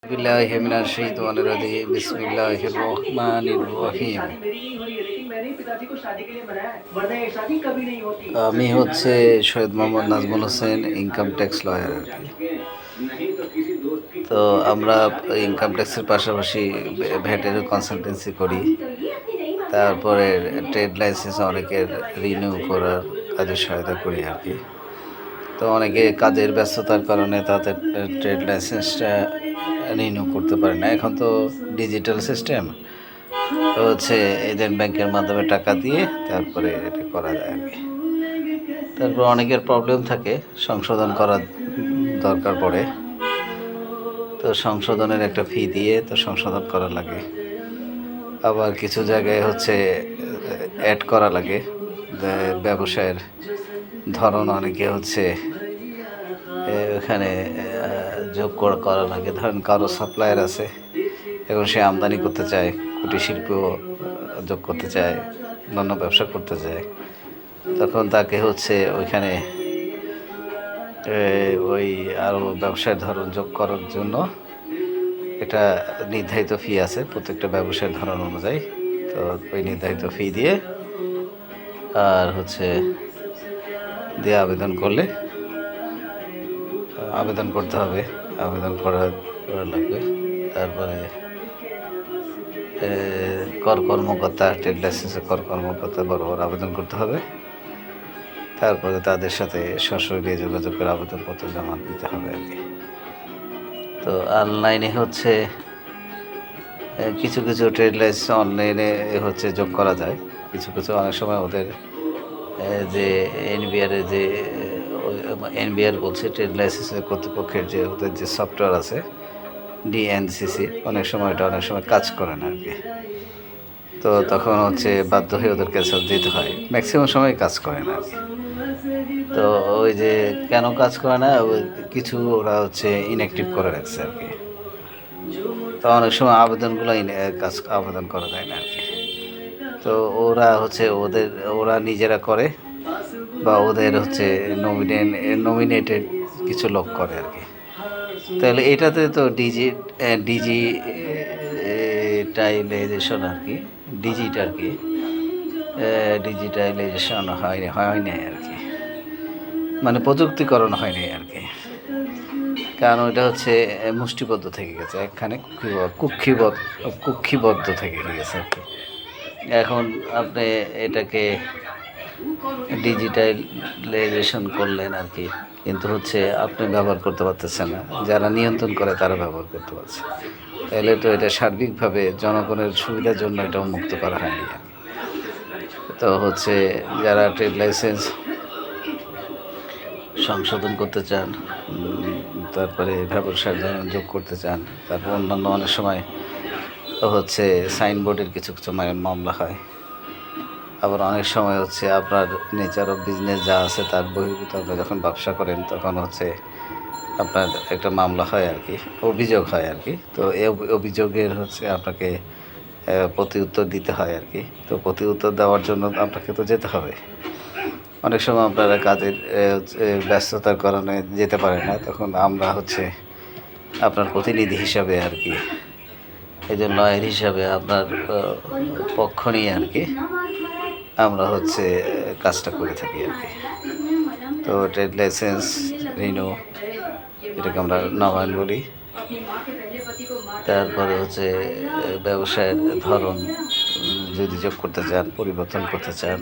बिल्लाहि मिनाश शैतानिर रजीम बिस्मिल्लाहिर रहमानिर रहीम। আমি হচ্ছে Syed Mohammad Nazmul Hossain, income tax lawyer আর কি। তো আমরা ইনকাম ট্যাক্সের পাশাপাশি ভ্যাটেরও কনসালটেন্সি করি। তারপরে ট্রেড লাইসেন্স অনেকের রিনিউ করার কাজে সহায়তা করি আর কি। তো অনেকে কাজের ব্যস্ততার কারণে তাদের ট্রেড লাইসেন্সটা রিনিউ করতে পারে না। এখন তো ডিজিটাল সিস্টেম, তো হচ্ছে এজেন্ট ব্যাংকের মাধ্যমে টাকা দিয়ে তারপরে এটা করা যায় আর কি। তারপর অনেকের প্রবলেম থাকে, সংশোধন করার দরকার পড়ে, তো সংশোধনের একটা ফি দিয়ে তো সংশোধন করা লাগে। আবার কিছু জায়গায় হচ্ছে অ্যাড করা লাগে, ব্যবসায়ের ধরন অনেকে হচ্ছে এখানে যোগ করা লাগে। ধরেন কারো সাপ্লায়ার আছে, এখন সে আমদানি করতে চায়, কুটির শিল্প যোগ করতে চায়, অন্যান্য ব্যবসা করতে চায়, তখন তাকে হচ্ছে ওইখানে ওই আরও ব্যবসার ধরন যোগ করার জন্য এটা নির্ধারিত ফি আছে প্রত্যেকটা ব্যবসার ধরন অনুযায়ী। তো ওই নির্ধারিত ফি দিয়ে আর হচ্ছে দিয়ে আবেদন করলে আবেদন করতে হবে, আবেদন করা লাগবে। তারপরে কর কর্মকর্তা, ট্রেড লাইসেন্সের কর কর্মকর্তা বরাবর আবেদন করতে হবে। তারপরে তাদের সাথে সরাসরি যোগাযোগ করে আবেদনপত্র জমা দিতে হবে আর কি। তো অনলাইনে হচ্ছে কিছু কিছু ট্রেড লাইসেন্স অনলাইনে হচ্ছে যোগ করা যায়। কিছু কিছু অনেক সময় ওদের যে এনবিআরের যে এনবিআর বলছে ট্রেড লাইসেন্সের কর্তৃপক্ষের যে ওদের যে সফটওয়্যার আছে ডিএনসিসি, অনেক সময় কাজ করে না আর কি। তো তখন হচ্ছে বাধ্য হয়ে ওদের কাছে দিতে হয়, ম্যাক্সিমাম সময় কাজ করে না আর কি। তো ওই যে কেন কাজ করে না, ওই কিছু ওরা হচ্ছে ইনঅ্যাক্টিভ করে রাখছে আর কি। তো অনেক সময় আবেদনগুলো আবেদন করা যায় না আর কি। তো ওরা হচ্ছে ওরা নিজেরা করে বা ওদের হচ্ছে নমিনেটেড কিছু লোক করে আর কি। তাহলে এটাতে তো ডিজিটাইলাইজেশন আর কি, ডিজিটাইলাইজেশন হয় নাই আর কি, মানে প্রযুক্তিকরণ হয় নাই আর কি। কারণ এটা হচ্ছে মুষ্টিবদ্ধ থেকে গেছে, একখানে কুক্ষিবদ্ধ থেকে গেছে আর কি। এখন আপনি এটাকে ডিজিটালাইজেশন করলেন আর কি, কিন্তু হচ্ছে আপনি ব্যবহার করতে পারতেছেন না, যারা নিয়ন্ত্রণ করে তারা ব্যবহার করতে পারছে। তাহলে তো এটা সার্বিকভাবে জনগণের সুবিধার জন্য এটা উন্মুক্ত করা হয়নি আর কি। তো হচ্ছে যারা ট্রেড লাইসেন্স সংশোধন করতে চান, তারপরে ব্যবসার যোগ করতে চান, তারপর অন্যান্য অনেক সময় হচ্ছে সাইনবোর্ডের কিছু কিছু মামলা হয়। আবার অনেক সময় হচ্ছে আপনার নেচার অফ বিজনেস যা আছে তার বহির্ভূত আপনি যখন ব্যবসা করেন তখন হচ্ছে আপনার একটা মামলা হয় আর কি, অভিযোগ হয় আর কি। তো এই অভিযোগের হচ্ছে আপনাকে প্রতি উত্তর দিতে হয় আর কি। তো প্রতি উত্তর দেওয়ার জন্য আপনাকে তো যেতে হবে। অনেক সময় আপনারা কাজের ব্যস্ততার কারণে যেতে পারেন না, তখন আমরা হচ্ছে আপনার প্রতিনিধি হিসাবে আর কি, এই যে লয়ার হিসাবে আপনার পক্ষ নিয়ে আর কি আমরা হচ্ছে কাজটা করে থাকি আর কি। তো ট্রেড লাইসেন্স রিনিউ, এটাকে আমরা নবায়ন বলি। তারপরে হচ্ছে ব্যবসায়ের ধরন যদি যোগ করতে চান, পরিবর্তন করতে চান,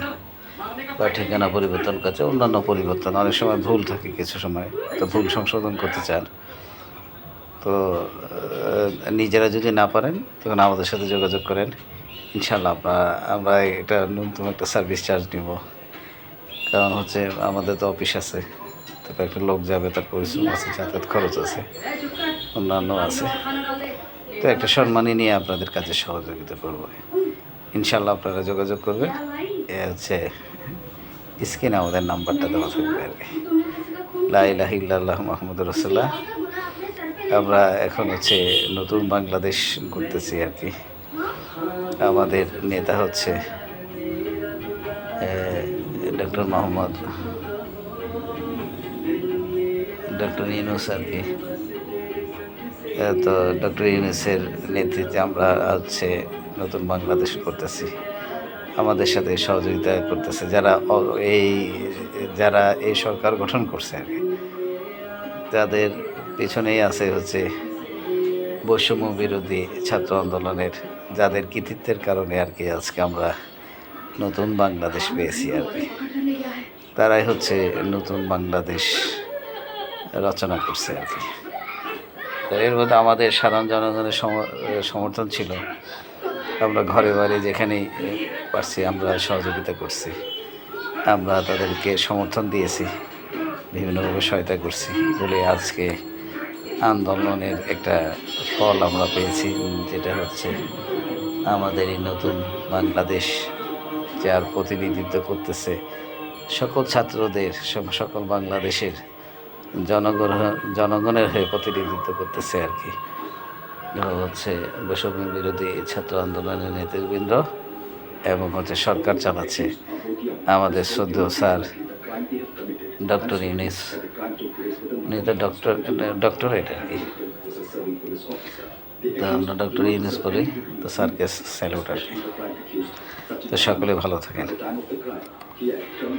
বা ঠিকানা পরিবর্তন করছে, অন্যান্য পরিবর্তন অনেক সময় ভুল থাকে কিছু সময়, তো ভুল সংশোধন করতে চান, তো নিজেরা যদি না পারেন তখন আমাদের সাথে যোগাযোগ করেন। ইনশাল্লাহ আমরা একটা ন্যূনতম একটা সার্ভিস চার্জ নিব। কারণ হচ্ছে আমাদের তো অফিস আছে, তারপর একটা লোক যাবে, তার পরিশ্রম আছে, যাতায়াত খরচ আছে, অন্যান্য আছে। তো একটা সম্মানই নিয়ে আপনাদের কাছে সহযোগিতা করব। ইনশাল্লাহ আপনারা যোগাযোগ করবেন। এ হচ্ছে স্ক্রিনে আমাদের নাম্বারটা দেওয়া থাকবে আর কি। লা ইলাহা ইল্লাল্লাহু মুহাম্মাদুর রাসূলুল্লাহ। আমরা এখন হচ্ছে নতুন বাংলাদেশ করতেছি আর কি। আমাদের নেতা হচ্ছে ডক্টর ইউনূস আর কি। তো ডক্টর ইউনূসের নেতৃত্বে আমরা হচ্ছে নতুন বাংলাদেশ করতেছি। আমাদের সাথে সহযোগিতা করতেছে এই যারা এই সরকার গঠন করছে আর কি, তাদের পিছনেই আছে হচ্ছে বৈষম্য বিরোধী ছাত্র আন্দোলনের যাদের কৃতিত্বের কারণে আর কি আজকে আমরা নতুন বাংলাদেশ পেয়েছি আর কি। তারাই হচ্ছে নতুন বাংলাদেশ রচনা করছে আর কি। তো এর মধ্যে আমাদের সাধারণ জনগণের সমর্থন ছিল। আমরা ঘরে বাড়ি যেখানেই পারছি আমরা সহযোগিতা করছি, আমরা তাদেরকে সমর্থন দিয়েছি, বিভিন্নভাবে সহায়তা করছি বলে আজকে আন্দোলনের একটা ফল আমরা পেয়েছি, যেটা হচ্ছে আমাদের এই নতুন বাংলাদেশ, যার প্রতিনিধিত্ব করতেছে সকল ছাত্রদের, সকল বাংলাদেশের জনগণের হয়ে প্রতিনিধিত্ব করতেছে আর কি। হচ্ছে বৈষম্য বিরোধী ছাত্র আন্দোলনের নেতৃবৃন্দ এবং হচ্ছে সরকার চালাচ্ছে আমাদের শ্রদ্ধেয় স্যার ডক্টর ইউনূস। উনি তো ডক্টরেট আর কি। তো আমরা ডক্টর ইউনূস বলি, তো স্যারকে স্যালুট আর কি। তো সকলে ভালো থাকেন।